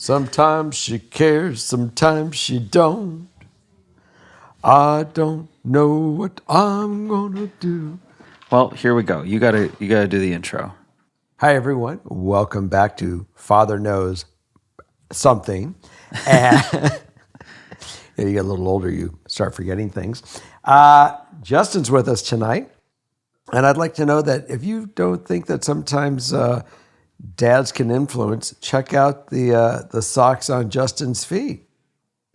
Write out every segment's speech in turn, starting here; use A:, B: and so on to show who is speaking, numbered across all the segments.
A: Sometimes she cares, sometimes she don't. I don't know what I'm gonna do.
B: Well, here we go. You gotta do the intro.
A: Hi everyone, welcome back to Father Knows Something. And you get a little older, you start forgetting things. Justin's with us tonight, and I'd like to know that if you don't think that sometimes dads can influence, check out the socks on Justin's feet.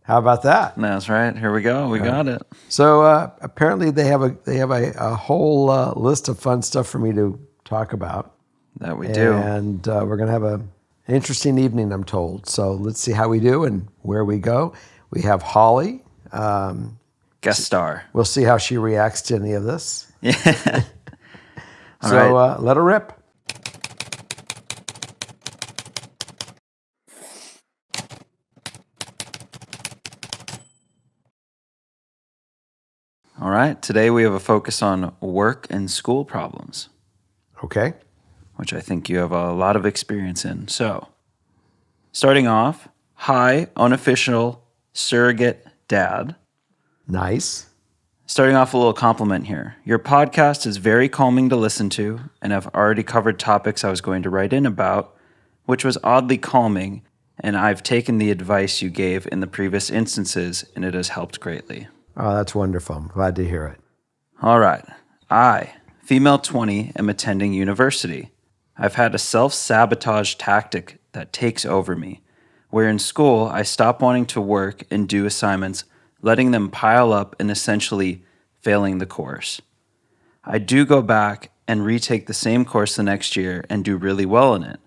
A: How about that?
B: That's right. Here we go. We got it.
A: So apparently they have a whole list of fun stuff for me to talk about.
B: That we do.
A: And we're going to have an interesting evening, I'm told. So let's see how we do and where we go. We have Holly.
B: Guest star.
A: We'll see how she reacts to any of this.
B: Yeah.
A: So let her rip.
B: All right. Today we have a focus on work and school problems,
A: Okay.
B: which I think you have a lot of experience in. So, starting off, hi, unofficial surrogate dad.
A: Nice.
B: Starting off a little compliment here. Your podcast is very calming to listen to, and I've already covered topics I was going to write in about, which was oddly calming, and I've taken the advice you gave in the previous instances, and it has helped greatly.
A: Oh, that's wonderful. I'm glad to hear it.
B: All right. I, female 20, am attending university. I've had a self-sabotage tactic that takes over me, where in school I stop wanting to work and do assignments, letting them pile up and essentially failing the course. I do go back and retake the same course the next year and do really well in it.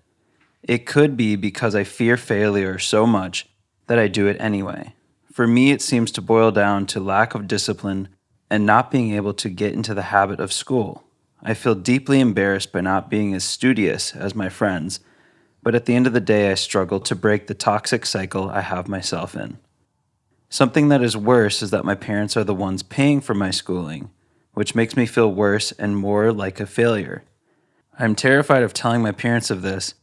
B: It could be because I fear failure so much that I do it anyway. For me, it seems to boil down to lack of discipline and not being able to get into the habit of school. I feel deeply embarrassed by not being as studious as my friends, but at the end of the day, I struggle to break the toxic cycle I have myself in. Something that is worse is that my parents are the ones paying for my schooling, which makes me feel worse and more like a failure. I'm terrified of telling my parents of this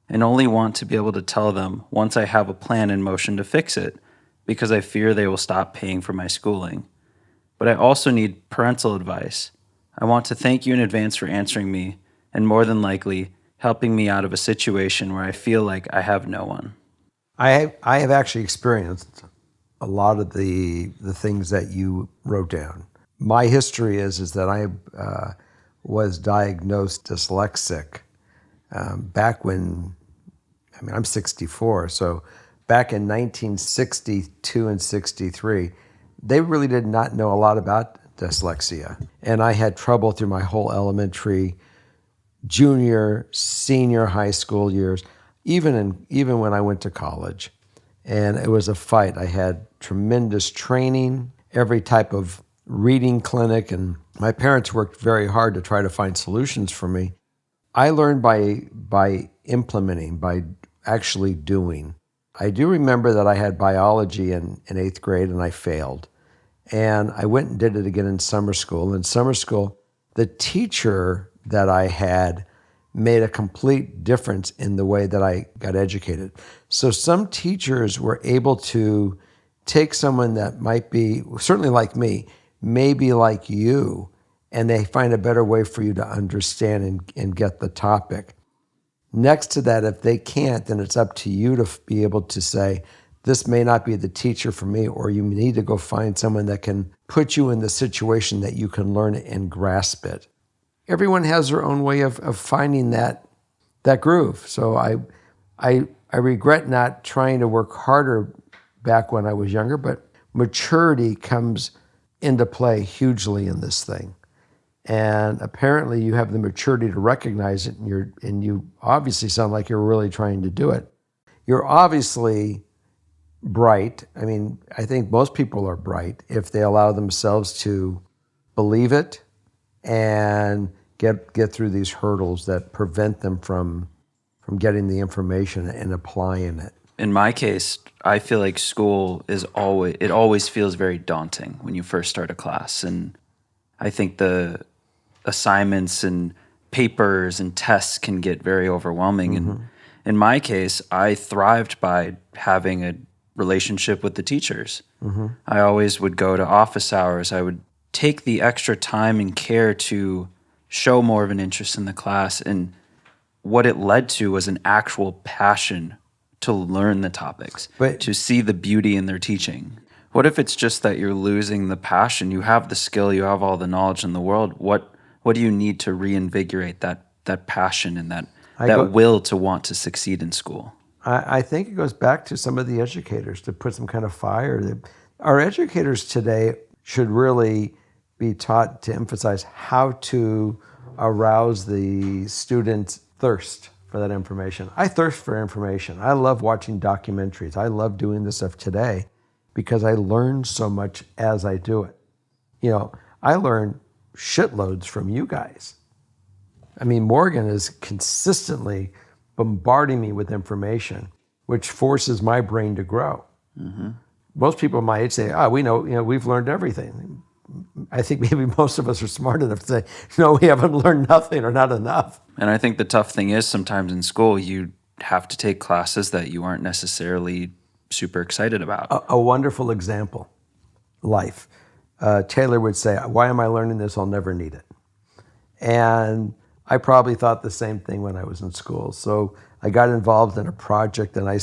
B: and only want to be able to tell them once I have a plan in motion to fix it, because I fear they will stop paying for my schooling. But I also need parental advice. I want to thank you in advance for answering me, and more than likely, helping me out of a situation where I feel like I have no one.
A: I have actually experienced a lot of the things that you wrote down. My history is that I was diagnosed dyslexic back when, I'm 64, so back in 1962 and 63, they really did not know a lot about dyslexia. And I had trouble through my whole elementary, junior, senior high school years, even when I went to college. And it was a fight. I had tremendous training, every type of reading clinic, and my parents worked very hard to try to find solutions for me. I learned by implementing, by actually doing. I do remember that I had biology in 8th grade and I failed. And I went and did it again in summer school. In summer school, the teacher that I had made a complete difference in the way that I got educated. So some teachers were able to take someone that might be, certainly like me, maybe like you, and they find a better way for you to understand and get the topic. Next to that, if they can't, then it's up to you to be able to say, this may not be the teacher for me, or you need to go find someone that can put you in the situation that you can learn and grasp it. Everyone has their own way of finding that groove. So I regret not trying to work harder back when I was younger, but maturity comes into play hugely in this thing. And apparently you have the maturity to recognize it, and you obviously sound like you're really trying to do it. You're obviously bright. I think most people are bright if they allow themselves to believe it and get through these hurdles that prevent them from getting the information and applying it.
B: In my case, I feel like school always feels very daunting when you first start a class. And I think the assignments and papers and tests can get very overwhelming. Mm-hmm. In my case, I thrived by having a relationship with the teachers. I always would go to office hours. I would take the extra time and care to show more of an interest in the class. And what it led to was an actual passion to learn the topics,
A: But-
B: to see the beauty in their teaching. What if it's just that you're losing the passion? You have the skill, you have all the knowledge in the world. What do you need to reinvigorate that passion and that will to want to succeed in school?
A: I think it goes back to some of the educators to put some kind of fire. Our educators today should really be taught to emphasize how to arouse the student's thirst for that information. I thirst for information. I love watching documentaries. I love doing this stuff today because I learn so much as I do it. I learn shitloads from you guys. I mean, Morgan is consistently bombarding me with information, which forces my brain to grow. Most people my age say, we know, we've learned everything. I think maybe most of us are smart enough to say, no, we haven't learned nothing or not enough.
B: And I think the tough thing is sometimes in school, you have to take classes that you aren't necessarily super excited about.
A: A wonderful example, life. Taylor would say, why am I learning this? I'll never need it. And I probably thought the same thing when I was in school. So I got involved in a project and I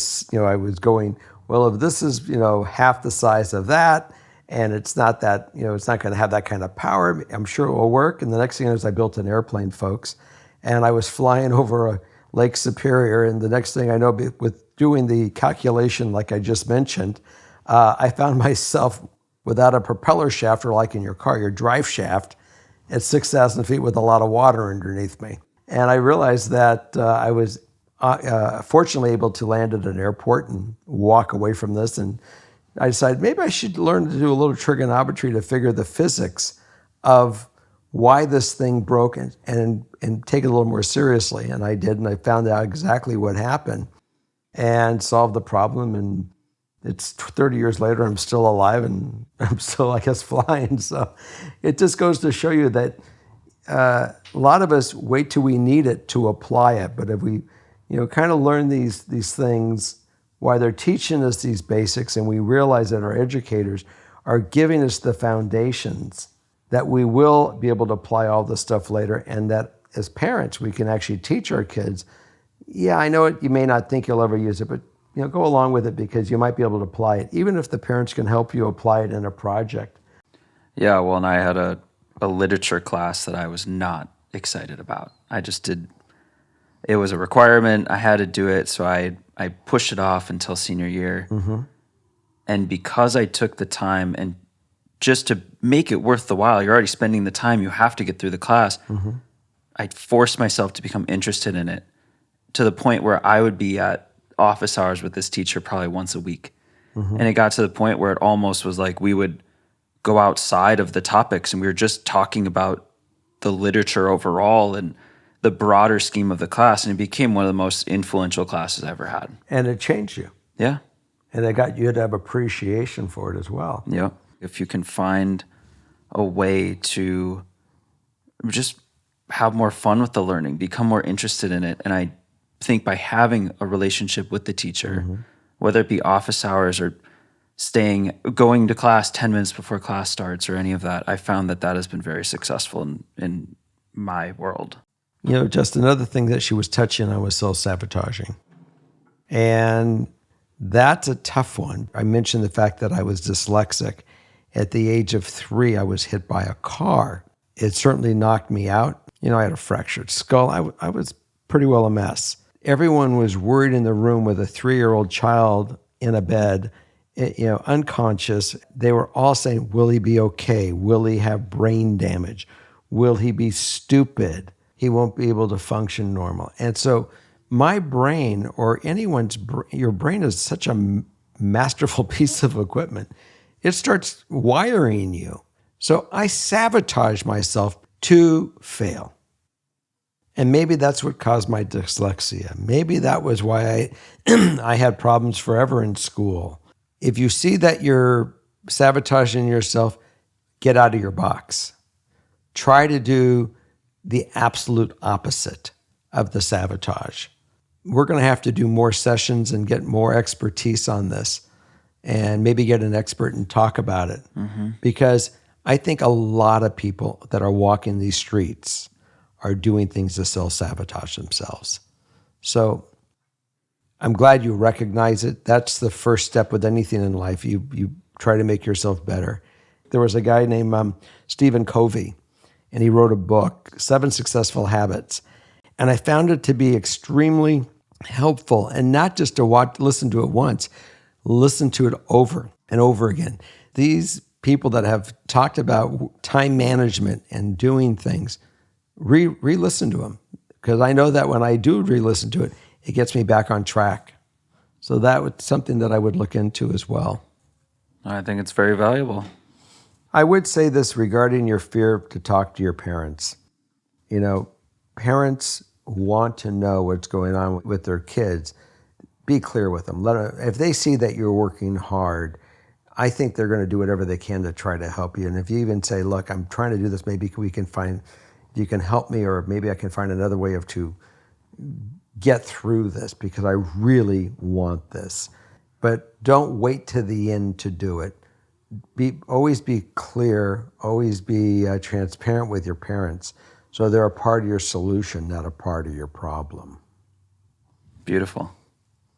A: was going, well, if this is, half the size of that, and it's not that, it's not going to have that kind of power, I'm sure it will work. And the next thing is I built an airplane, folks, and I was flying over Lake Superior. And the next thing I know, with doing the calculation like I just mentioned, I found myself without a propeller shaft, or like in your car, your drive shaft, at 6,000 feet with a lot of water underneath me. And I realized that I was fortunately able to land at an airport and walk away from this. And I decided maybe I should learn to do a little trigonometry to figure the physics of why this thing broke and take it a little more seriously. And I did, and I found out exactly what happened and solved the problem. And it's 30 years later, I'm still alive and I'm still, I guess, flying. So it just goes to show you that a lot of us wait till we need it to apply it. But if we, kind of learn these things while they're teaching us these basics, and we realize that our educators are giving us the foundations, that we will be able to apply all this stuff later, and that as parents, we can actually teach our kids, I know it, you may not think you'll ever use it, but go along with it because you might be able to apply it, even if the parents can help you apply it in a project.
B: Yeah, well, and I had a literature class that I was not excited about. I just did. It was a requirement. I had to do it, so I pushed it off until senior year. And because I took the time, and just to make it worth the while, you're already spending the time, you have to get through the class. I forced myself to become interested in it to the point where I would be at office hours with this teacher probably once a week. And it got to the point where it almost was like we would go outside of the topics and we were just talking about the literature overall and the broader scheme of the class. And it became one of the most influential classes I ever had.
A: And it changed you.
B: Yeah.
A: And it got you to have appreciation for it as well.
B: Yeah. If you can find a way to just have more fun with the learning, become more interested in it. And I think by having a relationship with the teacher, whether it be office hours or going to class 10 minutes before class starts or any of that, I found that has been very successful in my world.
A: Just another thing that she was touching on was self-sabotaging. And that's a tough one. I mentioned the fact that I was dyslexic. At the age of 3, I was hit by a car. It certainly knocked me out. I had a fractured skull. I was pretty well a mess. Everyone was worried in the room with a 3-year-old child in a bed, unconscious. They were all saying, will he be okay? Will he have brain damage? Will he be stupid? He won't be able to function normal. And so my brain, or your brain is such a masterful piece of equipment. It starts wiring you. So I sabotage myself to fail. And maybe that's what caused my dyslexia. Maybe that was why I had problems forever in school. If you see that you're sabotaging yourself, get out of your box. Try to do the absolute opposite of the sabotage. we're going to have to do more sessions and get more expertise on this and maybe get an expert and talk about it. Because I think a lot of people that are walking these streets are doing things to self-sabotage themselves. So I'm glad you recognize it. That's the first step with anything in life. You try to make yourself better. There was a guy named Stephen Covey, and he wrote a book, 7 Successful Habits. And I found it to be extremely helpful, and not just to listen to it once, listen to it over and over again. These people that have talked about time management and doing things, re-listen to them. Because I know that when I do re-listen to it, it gets me back on track. So that was something that I would look into as well.
B: I think it's very valuable.
A: I would say this regarding your fear to talk to your parents. You know, parents want to know what's going on with their kids. Be clear with them. If they see that you're working hard, I think they're going to do whatever they can to try to help you. And if you even say, look, I'm trying to do this, maybe you can help me, or maybe I can find another way to get through this because I really want this. But don't wait to the end to do it. Always be clear, always be transparent with your parents so they're a part of your solution, not a part of your problem.
B: Beautiful.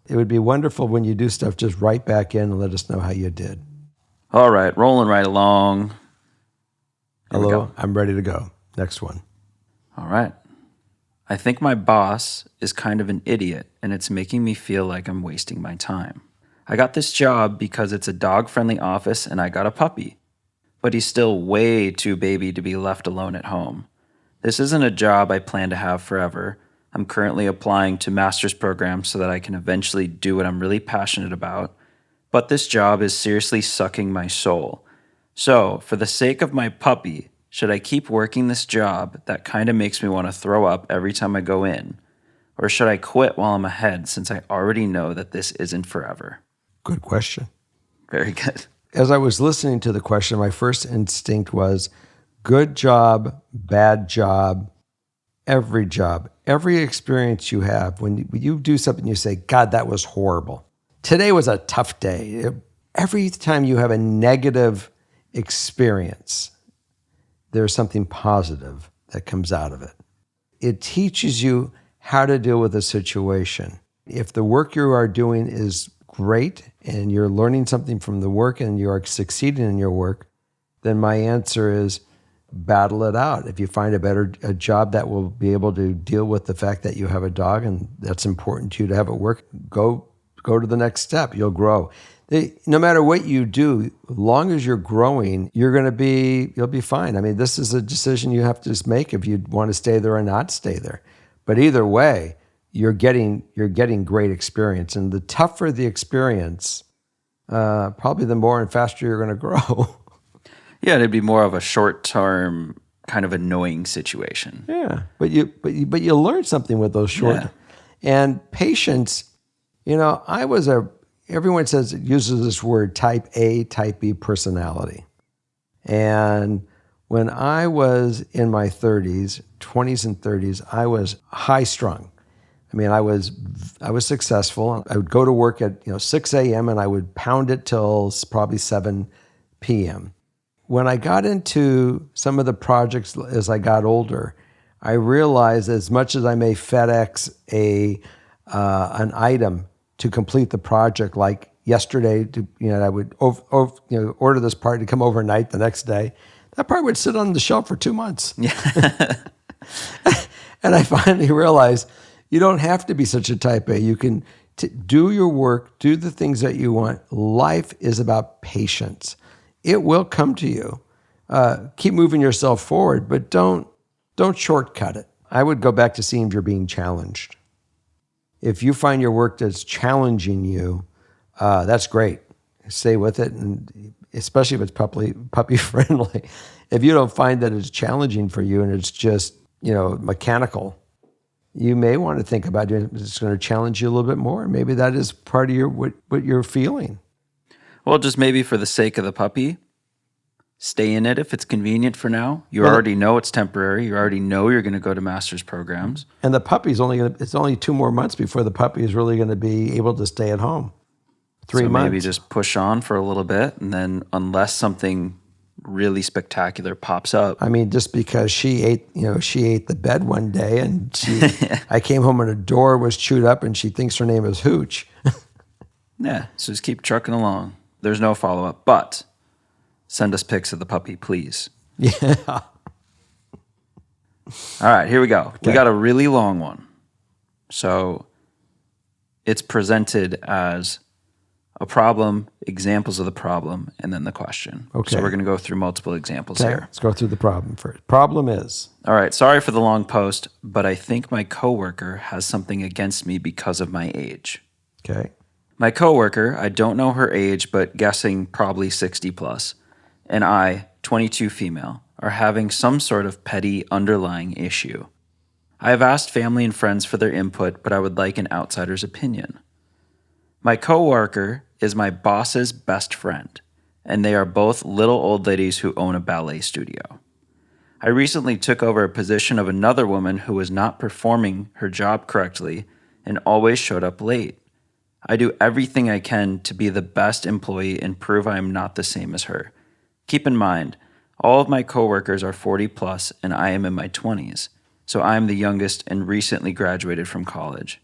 A: It would be wonderful when you do stuff, just write back in and let us know how you did.
B: All right, rolling right along. Here we
A: Hello,
B: go.
A: I'm ready to go. Next one.
B: All right. I think my boss is kind of an idiot, and it's making me feel like I'm wasting my time. I got this job because it's a dog-friendly office and I got a puppy, but he's still way too baby to be left alone at home. This isn't a job I plan to have forever. I'm currently applying to master's programs so that I can eventually do what I'm really passionate about, but this job is seriously sucking my soul. So, for the sake of my puppy, should I keep working this job that kind of makes me want to throw up every time I go in? Or should I quit while I'm ahead since I already know that this isn't forever?
A: Good question.
B: Very good.
A: As I was listening to the question, my first instinct was good job, bad job, every experience you have. When you do something, you say, God, that was horrible. Today was a tough day. Every time you have a negative experience, there's something positive that comes out of it. It teaches you how to deal with a situation. If the work you are doing is great and you're learning something from the work and you're succeeding in your work, then my answer is battle it out. If you find a job that will be able to deal with the fact that you have a dog and that's important to you to have it work, go to the next step. You'll grow. No matter what you do, as long as you're growing, you'll be fine. I mean, this is a decision you have to just make if you want to stay there or not stay there. But either way, you're getting great experience. And the tougher the experience, probably the more and faster you're going to grow.
B: Yeah, it'd be more of a short-term kind of annoying situation.
A: Yeah, but you learn something with those short.
B: Yeah.
A: And patience. Everyone uses this word type A, type B personality. And when I was in my 20s and 30s, I was high strung. I mean, I was successful. I would go to work at 6 a.m. and I would pound it till probably 7 p.m. When I got into some of the projects as I got older, I realized as much as I may FedEx an item to complete the project, like yesterday, I would order this part to come overnight the next day. That part would sit on the shelf for 2 months.
B: Yeah.
A: And I finally realized you don't have to be such a type A. You can do your work, do the things that you want. Life is about patience. It will come to you. Keep moving yourself forward, but don't shortcut it. I would go back to seeing if you're being challenged. If you find your work that's challenging you, that's great. Stay with it, and especially if it's puppy friendly. If you don't find that it's challenging for you and it's just mechanical, you may want to think about it. It's going to challenge you a little bit more. Maybe that is part of what you're feeling.
B: Well, just maybe for the sake of the puppy, Stay in it if it's convenient for now. You
A: Well,
B: already know it's temporary. You already know you're going to go to master's programs.
A: And the puppy's it's only 2 more months before the puppy is really going to be able to stay at home. 3
B: So
A: months.
B: maybe just push on for a little bit, and then unless something really spectacular pops up.
A: I mean, just because she ate the bed one day, and I came home and her door was chewed up, and she thinks her name is Hooch.
B: Yeah, so just keep trucking along. There's no follow-up, but send us pics of the puppy, please.
A: Yeah.
B: All right, here we go. We got a really long one. So it's presented as a problem, examples of the problem, and then the question.
A: Okay.
B: So we're going to go through multiple examples
A: Okay,
B: here.
A: let's go through the problem first. Problem is,
B: All right, sorry for the long post, but I think my coworker has something against me because of my age.
A: okay,
B: My coworker, I don't know her age, but guessing probably 60 plus, and I, 22 female, are having some sort of petty underlying issue. I have asked family and friends for their input, but I would like an outsider's opinion. My coworker is my boss's best friend, and they are both little old ladies who own a ballet studio. I recently took over a position of another woman who was not performing her job correctly and always showed up late. I do everything I can to be the best employee and prove I am not the same as her. Keep in mind, all of my coworkers are 40 plus and I am in my 20s, so I am the youngest and recently graduated from college.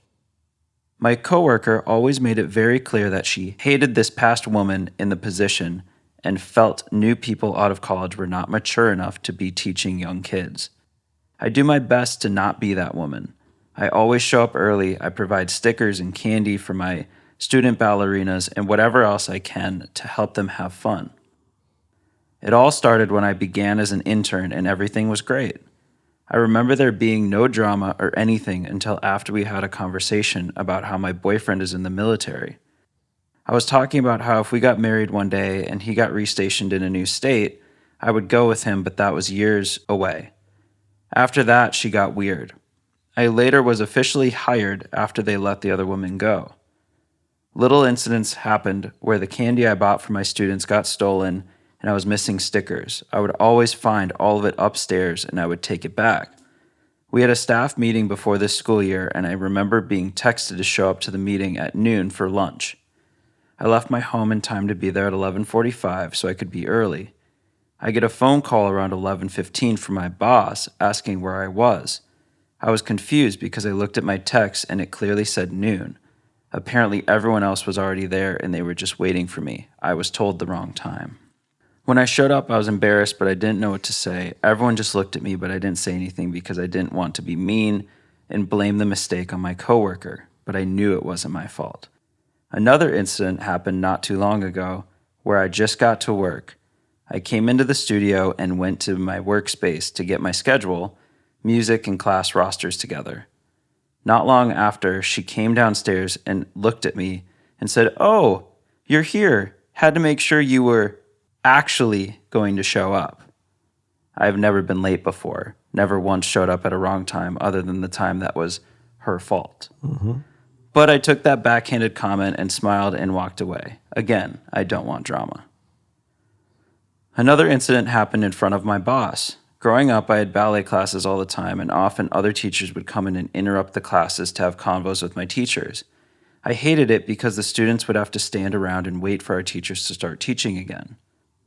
B: My coworker always made it very clear that she hated this past woman in the position and felt new people out of college were not mature enough to be teaching young kids. I do my best to not be that woman. I always show up early. I provide stickers and candy for my student ballerinas and whatever else I can to help them have fun. It all started when I began as an intern and everything was great. I remember there being no drama or anything until after we had a conversation about how my boyfriend is in the military. I was talking about how if we got married one day and he got restationed in a new state, I would go with him, but that was years away. After that, she got weird. I later was officially hired after they let the other woman go. Little incidents happened where the candy I bought for my students got stolen and I was missing stickers. I would always find all of it upstairs and I would take it back. We had a staff meeting before this school year and I remember being texted to show up to the meeting at noon for lunch. I left my home in time to be there at 11:45 so I could be early. I get a phone call around 11:15 from my boss asking where I was. I was confused because I looked at my text and it clearly said noon. Apparently everyone else was already there and they were just waiting for me. I was told the wrong time. When I showed up, I was embarrassed, but I didn't know what to say. Everyone just looked at me, but I didn't say anything because I didn't want to be mean and blame the mistake on my coworker, but I knew it wasn't my fault. Another incident happened not too long ago where I just got to work. I came into the studio and went to my workspace to get my schedule, music, and class rosters together. Not long after, she came downstairs and looked at me and said, "Oh, you're here. Had to make sure you were actually going to show up." I've never been late before, never once showed up at a wrong time other than the time that was her fault.
A: Mm-hmm.
B: But I took that backhanded comment and smiled and walked away. Again, I don't want drama. Another incident happened in front of my boss. Growing up, I had ballet classes all the time, and often other teachers would come in and interrupt the classes to have convos with my teachers. I hated it because the students would have to stand around and wait for our teachers to start teaching again.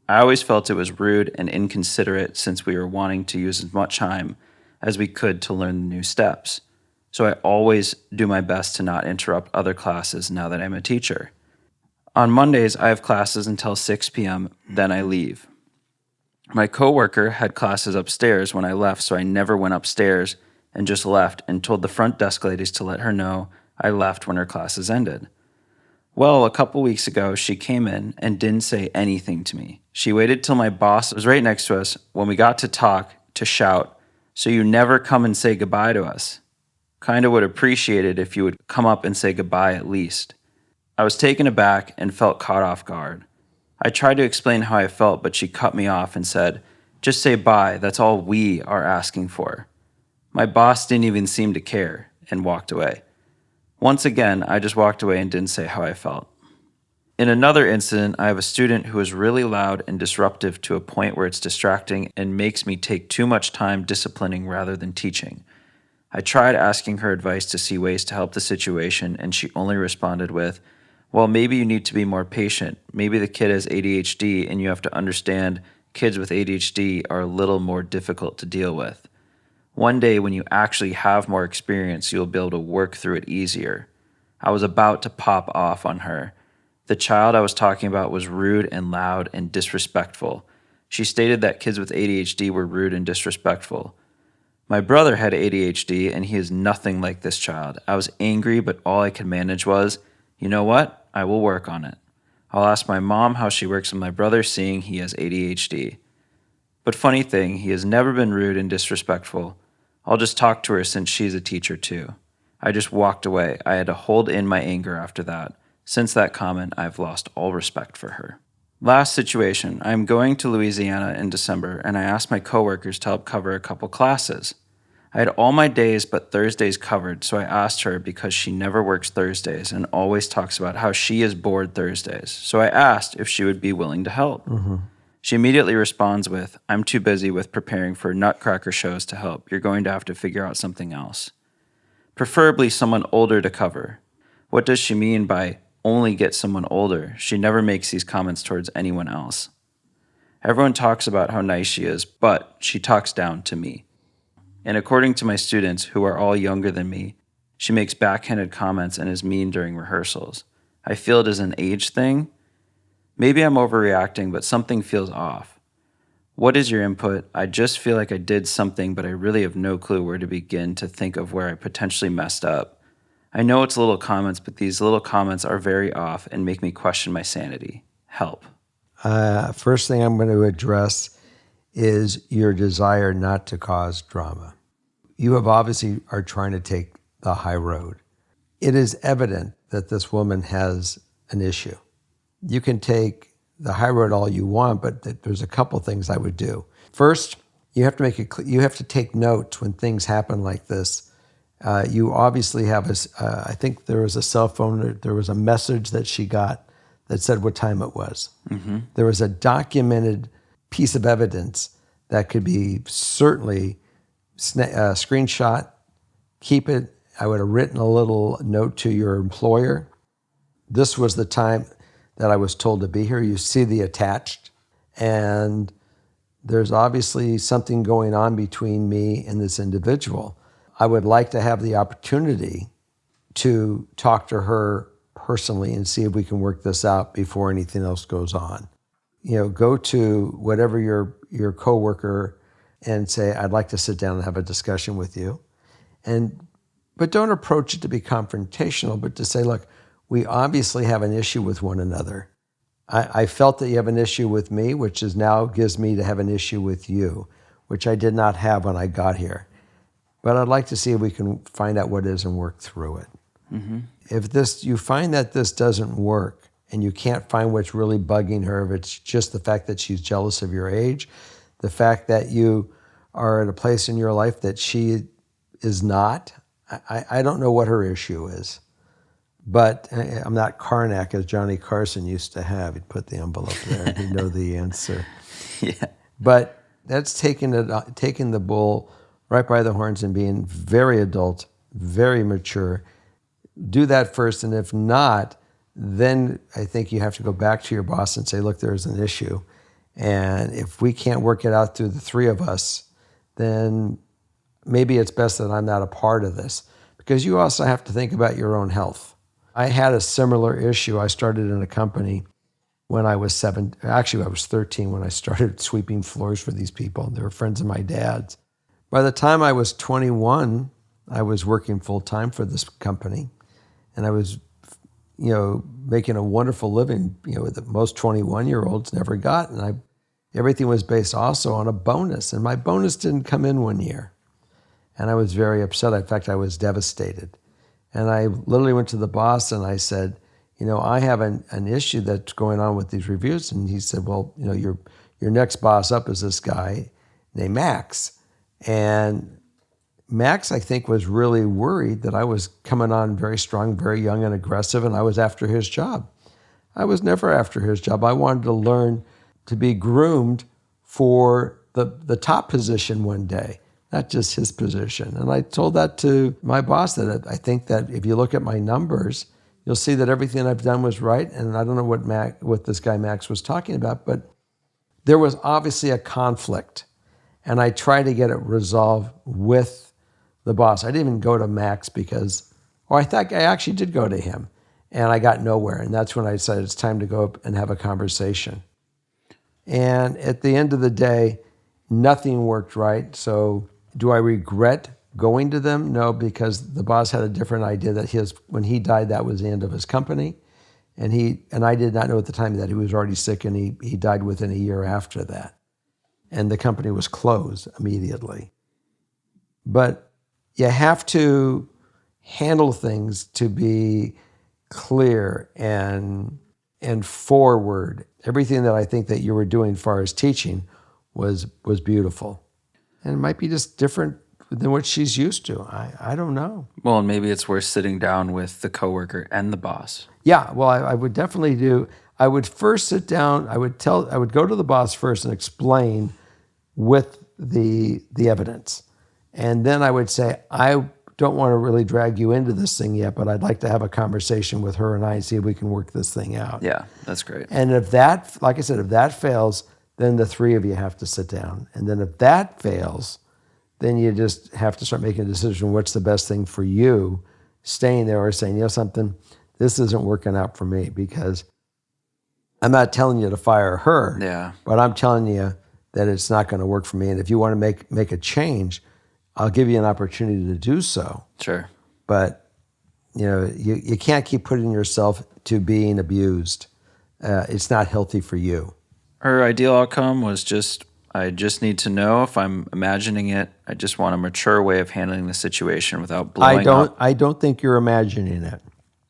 B: I always felt it was rude and inconsiderate since we were wanting to use as much time as we could to learn the new steps. So I always do my best to not interrupt other classes now that I'm a teacher. On Mondays, I have classes until 6 p.m., then I leave. My coworker had classes upstairs when I left, so I never went upstairs and just left and told the front desk ladies to let her know I left when her classes ended. Well, a couple weeks ago, she came in and didn't say anything to me. She waited till my boss was right next to us when we got to talk to shout, "So you never come and say goodbye to us? Kinda would appreciate it if you would come up and say goodbye at least." I was taken aback and felt caught off guard. I tried to explain how I felt, but she cut me off and said, "Just say bye, that's all we are asking for." My boss didn't even seem to care and walked away. Once again, I just walked away and didn't say how I felt. In another incident, I have a student who is really loud and disruptive to a point where it's distracting and makes me take too much time disciplining rather than teaching. I tried asking her advice to see ways to help the situation, and she only responded with, well, maybe you need to be more patient. Maybe the kid has ADHD, and you have to understand kids with ADHD are a little more difficult to deal with. One day, when you actually have more experience, you'll be able to work through it easier. I was about to pop off on her. The child I was talking about was rude and loud and disrespectful. She stated that kids with ADHD were rude and disrespectful. My brother had ADHD, and he is nothing like this child. I was angry, but all I could manage was, you know what? I will work on it. I'll ask my mom how she works with my brother, seeing he has ADHD. But funny thing, he has never been rude and disrespectful. I'll just talk to her since she's a teacher too. I just walked away. I had to hold in my anger after that. Since that comment, I've lost all respect for her. Last situation, I am going to Louisiana in December, and I asked my coworkers to help cover a couple classes. I had all my days but Thursdays covered, so I asked her because she never works Thursdays and always talks about how she is bored Thursdays. So I asked if she would be willing to help. She immediately responds with, I'm too busy with preparing for Nutcracker shows to help. You're going to have to figure out something else. Preferably someone older to cover. What does she mean by only get someone older? She never makes these comments towards anyone else. Everyone talks about how nice she is, but she talks down to me. And according to my students, who are all younger than me, she makes backhanded comments and is mean during rehearsals. I feel it is an age thing. Maybe I'm overreacting, but something feels off. What is your input? I just feel like I did something, but I really have no clue where to begin to think of where I potentially messed up. I know it's little comments, but these little comments are very off and make me question my sanity. Help.
A: First thing I'm going to address is your desire not to cause drama. You have obviously are trying to take the high road. It is evident that this woman has an issue. You can take the high road all you want, but there's a couple things I would do. First, you have to make it clear, you have to take notes when things happen like this. You obviously have I think there was a cell phone, there was a message that she got that said what time it was. Mm-hmm. There was a documented piece of evidence that could be certainly screenshot, keep it. I would have written a little note to your employer. This was the time that I was told to be here. You see the attached, and there's obviously something going on between me and this individual. I would like to have the opportunity to talk to her personally and see if we can work this out before anything else goes on. You know, go to whatever your coworker and say, I'd like to sit down and have a discussion with you. But don't approach it to be confrontational, but to say, look, we obviously have an issue with one another. I felt that you have an issue with me, which is now gives me to have an issue with you, which I did not have when I got here. But I'd like to see if we can find out what it is and work through it. Mm-hmm. If you find that this doesn't work and you can't find what's really bugging her, if it's just the fact that she's jealous of your age, the fact that you are at a place in your life that she is not, I don't know what her issue is. But I'm not Karnak as Johnny Carson used to have. He'd put the envelope there and he'd know the answer.
B: Yeah.
A: But that's taking the bull right by the horns and being very adult, very mature. Do that first, and if not, then I think you have to go back to your boss and say, look, there's an issue. And if we can't work it out through the three of us, then maybe it's best that I'm not a part of this. Because you also have to think about your own health. I had a similar issue. I started in a company when I was 7. Actually, I was 13 when I started sweeping floors for these people. They were friends of my dad's. By the time I was 21, I was working full-time for this company. And I was, making a wonderful living, that most 21-year-olds never got. And everything was based also on a bonus. And my bonus didn't come in one year. And I was very upset. In fact, I was devastated. And I literally went to the boss and I said, I have an issue that's going on with these reviews. And he said, well, your next boss up is this guy named Max. And Max, I think, was really worried that I was coming on very strong, very young and aggressive, and I was after his job. I was never after his job. I wanted to learn to be groomed for the top position one day, not just his position. And I told that to my boss, that I think that if you look at my numbers, you'll see that everything I've done was right. And I don't know what this guy Max was talking about, but there was obviously a conflict. And I tried to get it resolved with the boss. I didn't even go to Max I thought I actually did go to him, and I got nowhere. And that's when I decided it's time to go up and have a conversation. And at the end of the day, nothing worked right. So do I regret going to them? No, because the boss had a different idea that when he died, that was the end of his company. And I did not know at the time that he was already sick, and he died within a year after that. And the company was closed immediately. But you have to handle things to be clear and forward. Everything that I think that you were doing as far as teaching was beautiful. And it might be just different than what she's used to. I don't know.
B: Well, and maybe it's worth sitting down with the coworker and the boss.
A: Yeah, well, I would definitely do. I would first sit down. I would go to the boss first and explain with the evidence. And then I would say, I don't want to really drag you into this thing yet, but I'd like to have a conversation with her and I and see if we can work this thing out.
B: Yeah, that's great.
A: And if that, like I said, if that fails, then the three of you have to sit down. And then if that fails, then you just have to start making a decision, what's the best thing for you, staying there or saying, you know something, this isn't working out for me, because I'm not telling you to fire her,
B: Yeah.
A: but I'm telling you that it's not going to work for me. And if you want to make a change, I'll give you an opportunity to do so.
B: Sure.
A: But you can't keep putting yourself to being abused. It's not healthy for you.
B: Her ideal outcome was I just need to know if I'm imagining it. I just want a mature way of handling the situation without blowing up.
A: I don't think you're imagining it.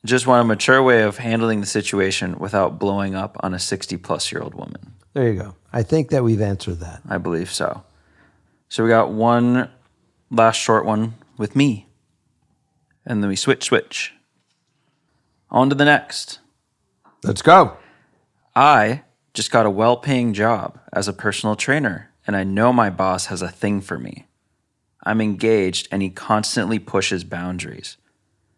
B: Just want a mature way of handling the situation without blowing up on a 60-plus-year-old woman.
A: There you go. I think that we've answered that.
B: I believe so. So we got one last short one with me. And then we switch. On to the next.
A: Let's go.
B: I just got a well-paying job as a personal trainer, and I know my boss has a thing for me. I'm engaged, and he constantly pushes boundaries.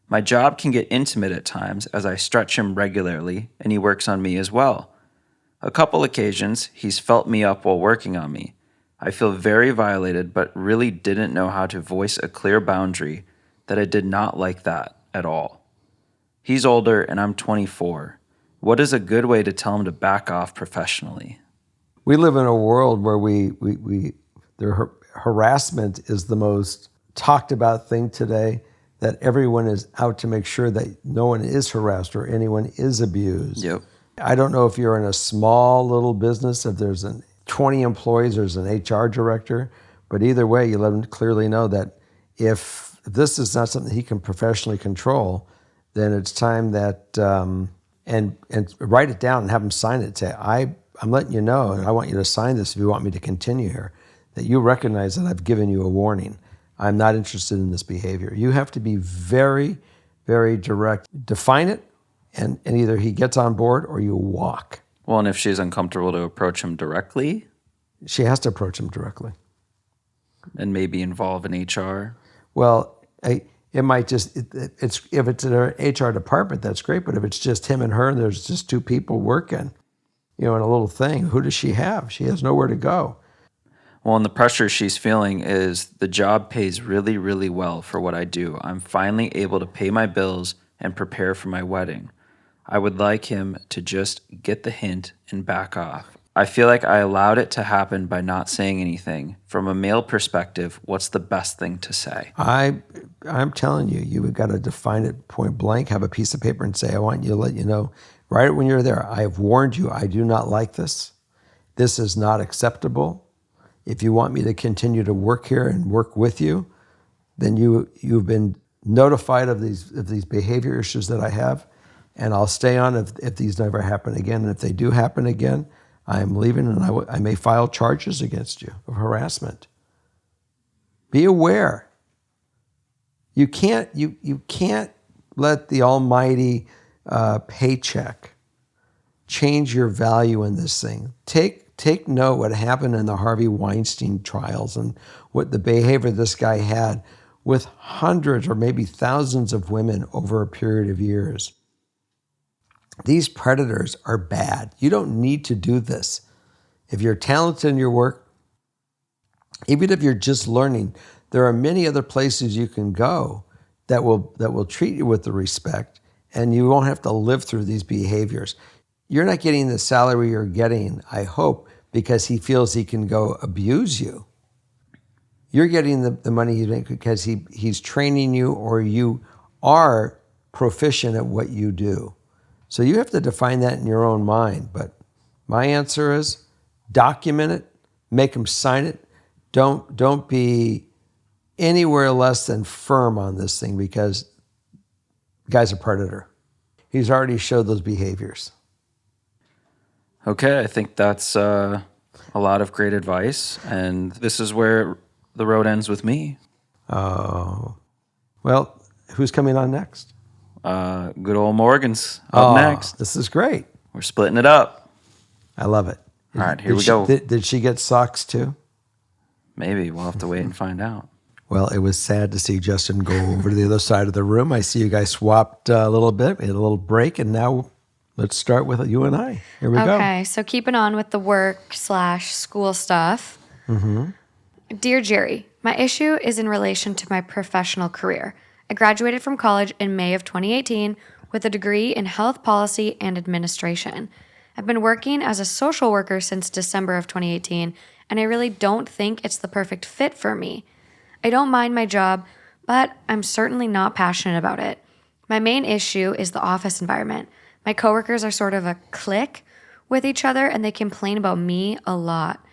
B: My job can get intimate at times as I stretch him regularly, and he works on me as well. A couple occasions, he's felt me up while working on me. I feel very violated, but really didn't know how to voice a clear boundary that I did not like that at all. He's older, and I'm 24. What is a good way to tell him to back off professionally?
A: We live in a world where harassment is the most talked about thing today, that everyone is out to make sure that no one is harassed or anyone is abused.
B: Yep.
A: I don't know if you're in a small little business, if there's 20 employees, there's an HR director, but either way, you let him clearly know that if this is not something he can professionally control, then it's time that, and write it down and have him sign it. Say, I'm letting you know, and I want you to sign this if you want me to continue here, that you recognize that I've given you a warning. I'm not interested in this behavior. You have to be very, very direct. Define it, and either he gets on board or you walk.
B: Well, and if she's uncomfortable to approach him directly?
A: She has to approach him directly.
B: And maybe involve an HR?
A: Well, it might just, if it's in an HR department, that's great, but if it's just him and her and there's just two people working, in a little thing, who does she have? She has nowhere to go.
B: Well, and the pressure she's feeling is the job pays really, really well for what I do. I'm finally able to pay my bills and prepare for my wedding. I would like him to just get the hint and back off. I feel like I allowed it to happen by not saying anything. From a male perspective, what's the best thing to say?
A: I'm telling you, you've got to define it point blank, have a piece of paper and say, I want you to let you know, right when you're there, I have warned you, I do not like this. This is not acceptable. If you want me to continue to work here and work with you, then you've been notified of these behavior issues that I have, and I'll stay on if these never happen again. And if they do happen again, I am leaving, and I may file charges against you of harassment. Be aware. You can't let the almighty paycheck change your value in this thing. Take note what happened in the Harvey Weinstein trials and what the behavior this guy had with hundreds or maybe thousands of women over a period of years. These predators are bad. You don't need to do this. If you're talented in your work, even if you're just learning, there are many other places you can go that will treat you with the respect, and you won't have to live through these behaviors. You're not getting the salary you're getting, I hope, because he feels he can go abuse you. You're getting the money you make because he's training you, or you are proficient at what you do. So you have to define that in your own mind. But my answer is document it, make him sign it. Don't be anywhere less than firm on this thing, because the guy's a predator. He's already showed those behaviors.
B: Okay, I think that's a lot of great advice, and this is where the road ends with me.
A: Oh, well, who's coming on next?
B: Good old Morgan's up next.
A: This is great.
B: We're splitting it up.
A: I love it.
B: All right, here we go.
A: Did she get socks too?
B: Maybe we'll have to wait and find out.
A: Well, it was sad to see Justin go over to the other side of the room. I see you guys swapped a little bit. We had a little break, and now let's start with you and I. Here we go.
C: Okay, so keeping on with the work/school stuff. Dear Jerry, my issue is in relation to my professional career. I graduated from college in May of 2018 with a degree in health policy and administration. I've been working as a social worker since December of 2018, and I really don't think it's the perfect fit for me. I don't mind my job, but I'm certainly not passionate about it. My main issue is the office environment. My coworkers are sort of a clique with each other, and they complain about me a lot.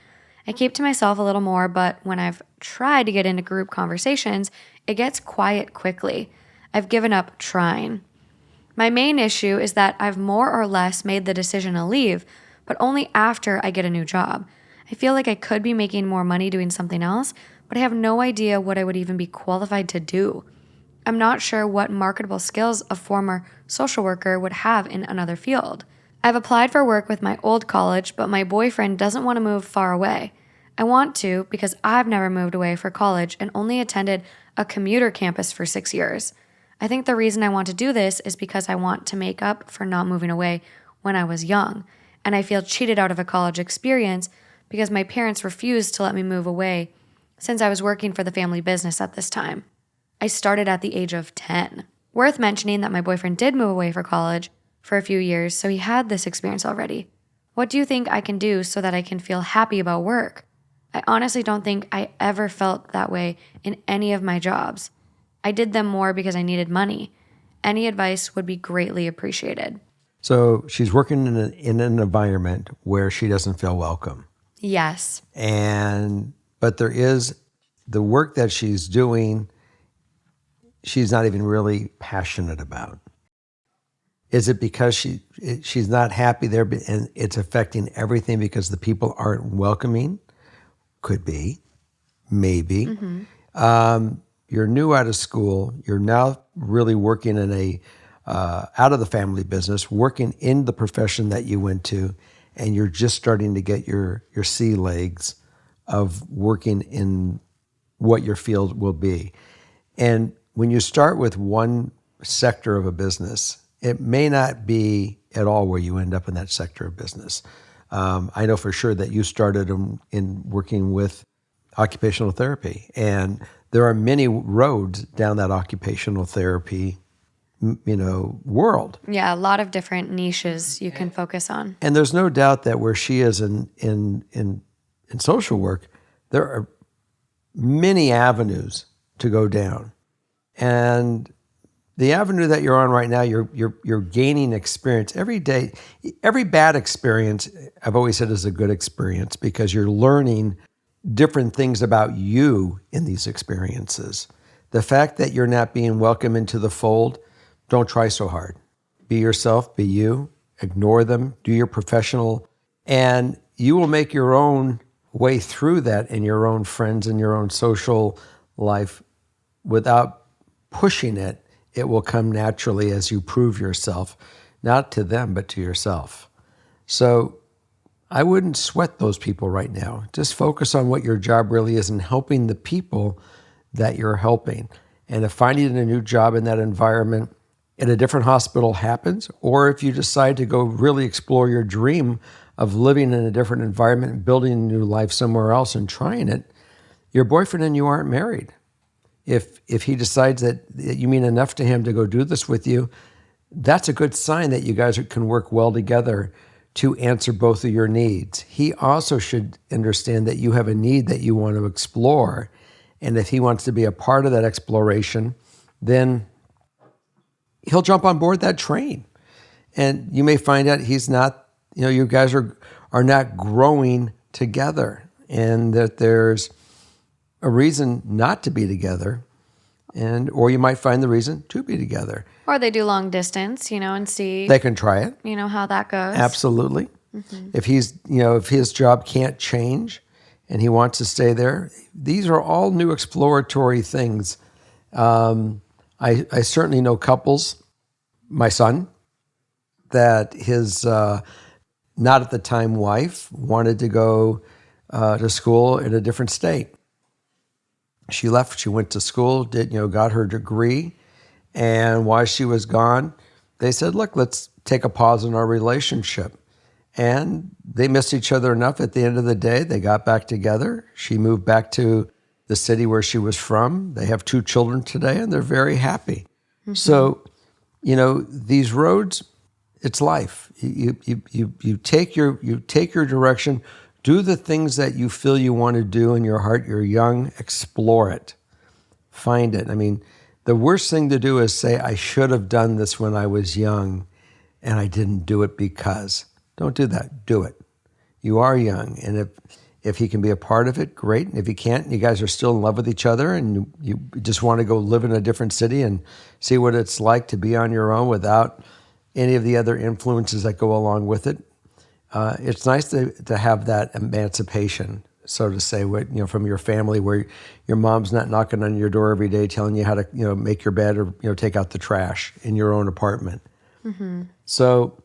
C: I keep to myself a little more, but when I've tried to get into group conversations, it gets quiet quickly. I've given up trying. My main issue is that I've more or less made the decision to leave, but only after I get a new job. I feel like I could be making more money doing something else, but I have no idea what I would even be qualified to do. I'm not sure what marketable skills a former social worker would have in another field. I've applied for work with my old college, but my boyfriend doesn't want to move far away. I want to because I've never moved away for college and only attended a commuter campus for 6 years. I think the reason I want to do this is because I want to make up for not moving away when I was young, and I feel cheated out of a college experience because my parents refused to let me move away since I was working for the family business at this time. I started at the age of 10. Worth mentioning that my boyfriend did move away for college for a few years, so he had this experience already. What do you think I can do so that I can feel happy about work? I honestly don't think I ever felt that way in any of my jobs. I did them more because I needed money. Any advice would be greatly appreciated.
A: So she's working in an environment where she doesn't feel welcome.
C: Yes.
A: But there is the work that she's doing, she's not even really passionate about. Is it because she's not happy there and it's affecting everything because the people aren't welcoming? Could be, maybe. You're new out of school. You're now really working in out of the family business, working in the profession that you went to, and you're just starting to get your sea legs of working in what your field will be. And when you start with one sector of a business, it may not be at all where you end up in that sector of business. I know for sure that you started in working with occupational therapy, and there are many roads down that occupational therapy, world.
C: Yeah, a lot of different niches you can focus on.
A: And there's no doubt that where she is in social work, there are many avenues to go down. And the avenue that you're on right now, you're gaining experience every day. Every bad experience, I've always said, is a good experience because you're learning different things about you in these experiences. The fact that you're not being welcome into the fold, don't try so hard. Be yourself, be you, ignore them, do your professional, and you will make your own way through that in your own friends and your own social life without pushing it. It will come naturally as you prove yourself, not to them, but to yourself. So I wouldn't sweat those people right now. Just focus on what your job really is and helping the people that you're helping. And if finding a new job in that environment in a different hospital happens, or if you decide to go really explore your dream of living in a different environment and building a new life somewhere else and trying it, your boyfriend and you aren't married. If he decides that you mean enough to him to go do this with you, that's a good sign that you guys can work well together to answer both of your needs. He also should understand that you have a need that you want to explore. And if he wants to be a part of that exploration, then he'll jump on board that train. And you may find out he's not, you guys are not growing together, and that there's a reason not to be together, or you might find the reason to be together.
C: Or they do long distance, and see,
A: They can try it.
C: How that goes.
A: Absolutely. If if his job can't change and he wants to stay there, these are all new exploratory things. I certainly know couples, my son, that his not at the time wife wanted to go to school in a different state. She left, she went to school, got her degree. And while she was gone, they said, look, let's take a pause in our relationship. And they missed each other enough. At the end of the day, they got back together. She moved back to the city where she was from. They have 2 children today, and they're very happy. So, these roads, it's life. You take your direction. Do the things that you feel you want to do in your heart. You're young. Explore it. Find it. The worst thing to do is say, I should have done this when I was young, and I didn't do it because. Don't do that. Do it. You are young, and if he can be a part of it, great. And if he can't, you guys are still in love with each other, and you just want to go live in a different city and see what it's like to be on your own without any of the other influences that go along with it. It's nice to have that emancipation, so to say, from your family, where your mom's not knocking on your door every day telling you how to, make your bed or, take out the trash in your own apartment. So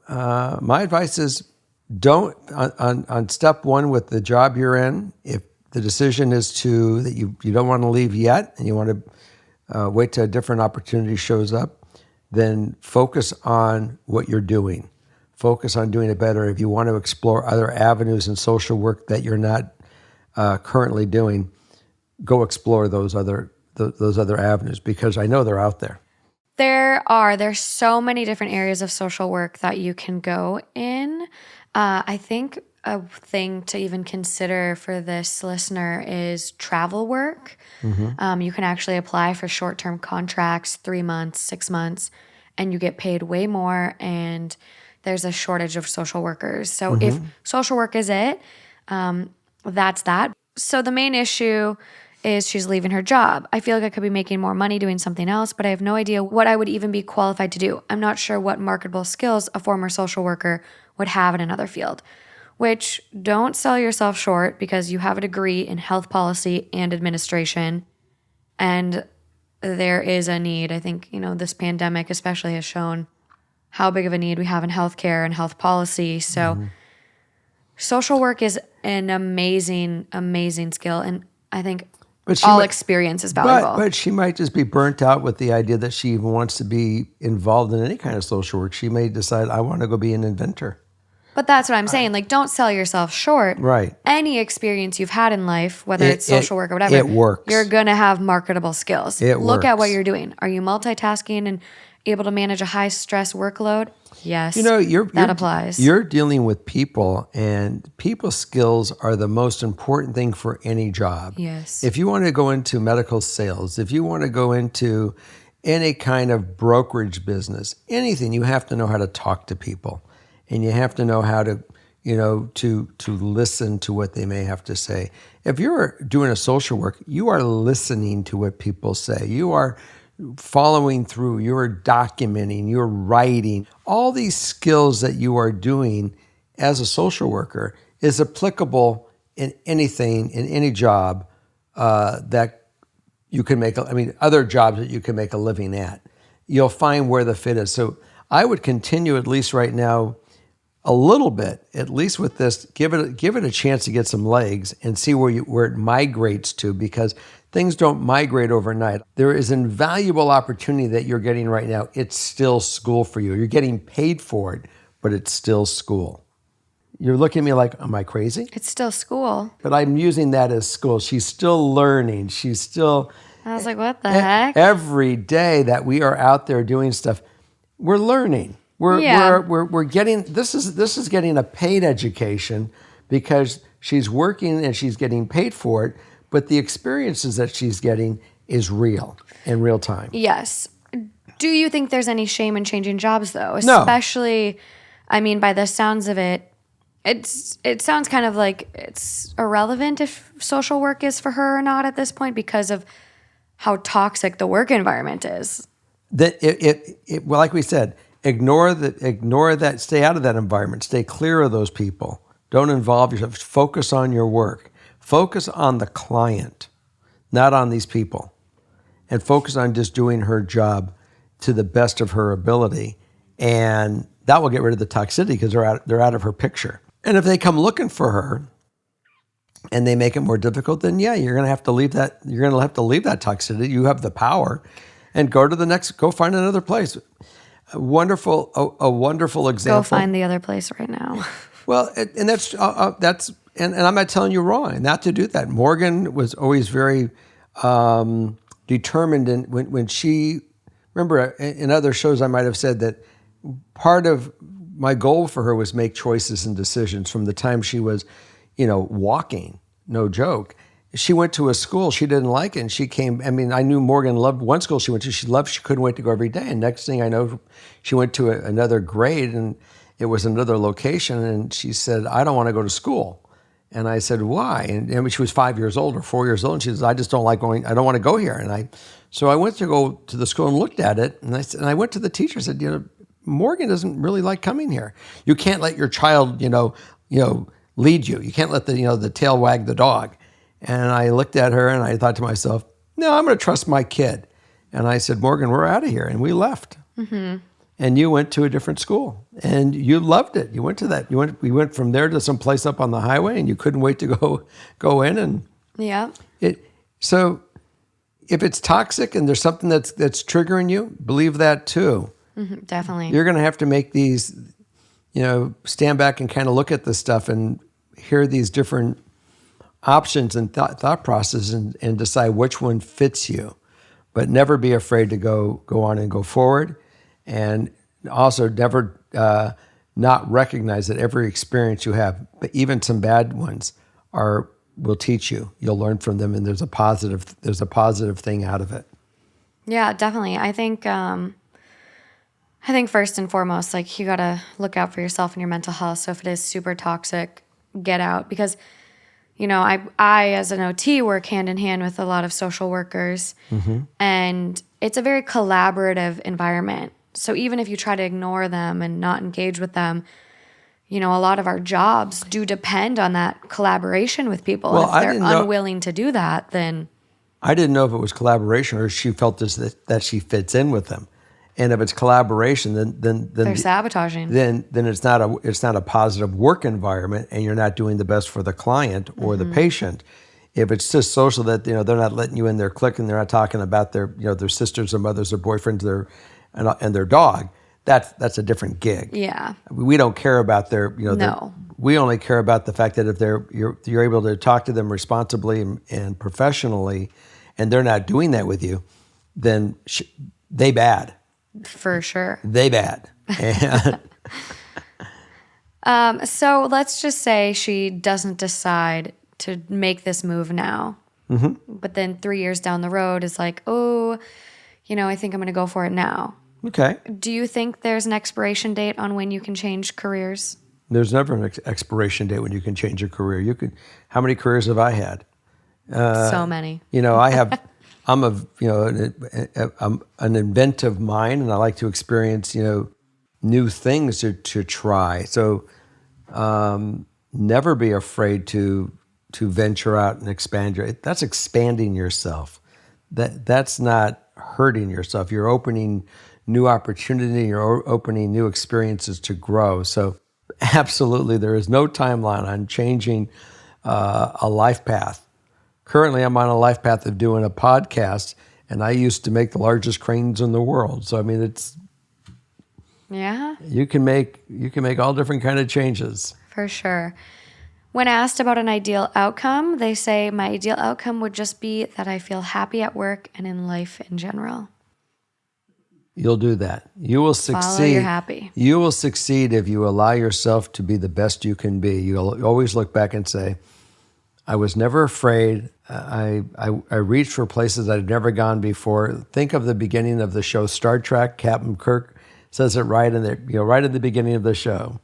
A: my advice is don't, on step 1 with the job you're in, if the decision is that you don't want to leave yet and you want to wait till a different opportunity shows up, then focus on what you're doing. Focus on doing it better. If you want to explore other avenues in social work that you're not currently doing, go explore those other avenues, because I know they're out there.
C: There's so many different areas of social work that you can go in. I think a thing to even consider for this listener is travel work. You can actually apply for short-term contracts, 3 months, 6 months, and you get paid way more, and there's a shortage of social workers. So if social work is it, that's that. So the main issue is she's leaving her job. I feel like I could be making more money doing something else, but I have no idea what I would even be qualified to do. I'm not sure what marketable skills a former social worker would have in another field, which don't sell yourself short, because you have a degree in health policy and administration, and there is a need. I think, this pandemic especially has shown how big of a need we have in healthcare and health policy. So social work is an amazing, amazing skill. And I think experience is valuable.
A: But she might just be burnt out with the idea that she even wants to be involved in any kind of social work. She may decide, I want to go be an inventor.
C: But that's what I'm saying. Don't sell yourself short.
A: Right.
C: Any experience you've had in life, whether it's social work or whatever,
A: it works.
C: You're going to have marketable skills. Look at
A: works.
C: what you're doing. Are you multitasking and able to manage a high stress workload? Yes.
A: That
C: applies.
A: You're dealing with people, and people skills are the most important thing for any job.
C: Yes.
A: If you want to go into medical sales, if you want to go into any kind of brokerage business, anything, you have to know how to talk to people, and you have to know how to, to listen to what they may have to say. If you're doing a social work, you are listening to what people say. You are following through, you're documenting, you're writing. All these skills that you are doing as a social worker is applicable in anything, in any job that you can make, other jobs that you can make a living at. You'll find where the fit is. So I would continue, at least right now, a little bit, at least with this, give it a chance to get some legs and see where it migrates to, because things don't migrate overnight. There is invaluable opportunity that you're getting right now. It's still school for you. You're getting paid for it, but it's still school. You're looking at me like, am I crazy?
C: It's still school.
A: But I'm using that as school. She's still learning. She's still...
C: I was like, what the heck?
A: Every day that we are out there doing stuff, we're learning. We're getting, this is getting a paid education because she's working and she's getting paid for it, but the experiences that she's getting is real, in real time.
C: Yes. Do you think there's any shame in changing jobs, though?
A: No.
C: Especially, I mean, by the sounds of it, it sounds kind of like it's irrelevant if social work is for her or not at this point because of how toxic the work environment is.
A: That well, like we said, ignore that, stay out of that environment, stay clear of those people. Don't involve yourself. Focus on your work. Focus on the client, not on these people. And focus on just doing her job to the best of her ability. And that will get rid of the toxicity because they're out of her picture. And if they come looking for her and they make it more difficult, then yeah, you're going to have to leave that. You're going to have to leave that toxicity. You have the power, and go find another place. A wonderful example.
C: Go find the other place right now.
A: Well, and that's and I'm not telling you wrong not to do that. Morgan was always very determined, and when she, remember in other shows I might have said that part of my goal for her was make choices and decisions from the time she was, walking, no joke. She went to a school she didn't like, and she came. I mean, I knew Morgan loved one school she went to. She couldn't wait to go every day. And next thing I know, she went to another grade, and it was another location. And she said, "I don't want to go to school." And I said, "Why?" And she was 5 years old or 4 years old. And she says, "I just don't like going. I don't want to go here." So I went to go to the school and looked at it. And I went to the teacher and said, Morgan doesn't really like coming here. You can't let your child, lead you. You can't let the tail wag the dog. And I looked at her and I thought to myself, no, I'm going to trust my kid. And I said, Morgan, we're out of here. And we left. Mm-hmm. And you went to a different school and you loved it. You went to that. We went from there to some place up on the highway, and you couldn't wait to go in. And
C: yeah.
A: So if it's toxic and there's something that's triggering you, believe that too.
C: Mm-hmm, definitely.
A: You're going to have to make these, stand back and kind of look at this stuff and hear these different options and thought processes and decide which one fits you. But never be afraid to go on and go forward. And also never not recognize that every experience you have, but even some bad ones, will teach you. You'll learn from them, and there's a positive thing out of it.
C: Yeah, definitely. I think first and foremost, like, you gotta look out for yourself and your mental health. So if it is super toxic, get out, because I as an OT work hand in hand with a lot of social workers, mm-hmm. and it's a very collaborative environment. So even if you try to ignore them and not engage with them, a lot of our jobs do depend on that collaboration with people.
A: Well,
C: and if they're unwilling to do that, then...
A: I didn't know if it was collaboration or she felt that she fits in with them. And if it's collaboration, then
C: they're sabotaging.
A: Then it's not a positive work environment, and you're not doing the best for the client or mm-hmm. the patient. If it's just social, that they're not letting you in their clique and they're not talking about their sisters or mothers or boyfriends and their dog, that's a different gig.
C: Yeah,
A: we don't care about their
C: no.
A: We only care about the fact that if you're able to talk to them responsibly and professionally, and they're not doing that with you, then they bad.
C: For sure.
A: They bad.
C: So let's just say she doesn't decide to make this move now. Mm-hmm. But then 3 years down the road is like, I think I'm going to go for it now.
A: Okay.
C: Do you think there's an expiration date on when you can change careers?
A: There's never an expiration date when you can change your career. How many careers have I had?
C: So many.
A: I'm an inventive mind, and I like to experience, new things to try. So, never be afraid to venture out and expand that's expanding yourself. That's not hurting yourself. You're opening new opportunity. You're opening new experiences to grow. So, absolutely, there is no timeline on changing a life path. Currently, I'm on a life path of doing a podcast, and I used to make the largest cranes in the world. So, I mean,
C: Yeah,
A: you can make all different kind of changes.
C: for sure. When asked about an ideal outcome, they say, my ideal outcome would just be that I feel happy at work and in life in general.
A: You'll do that. You will succeed.
C: Follow your happy.
A: You will succeed if you allow yourself to be the best you can be. You'll always look back and say, I was never afraid. I reached for places I'd never gone before. Think of the beginning of the show Star Trek. Captain Kirk says it right in there, right at the beginning of the show.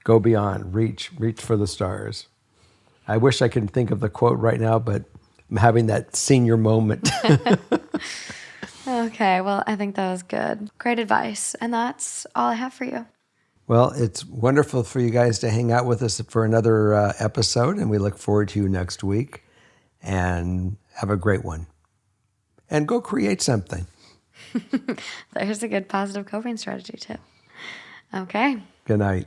A: Go beyond, reach for the stars. I wish I could think of the quote right now, but I'm having that senior moment.
C: Okay, well, I think that was good. Great advice. And that's all I have for you.
A: Well, it's wonderful for you guys to hang out with us for another episode, and we look forward to you next week. And have a great one. And go create something.
C: There's a good positive coping strategy tip. Okay.
A: Good night.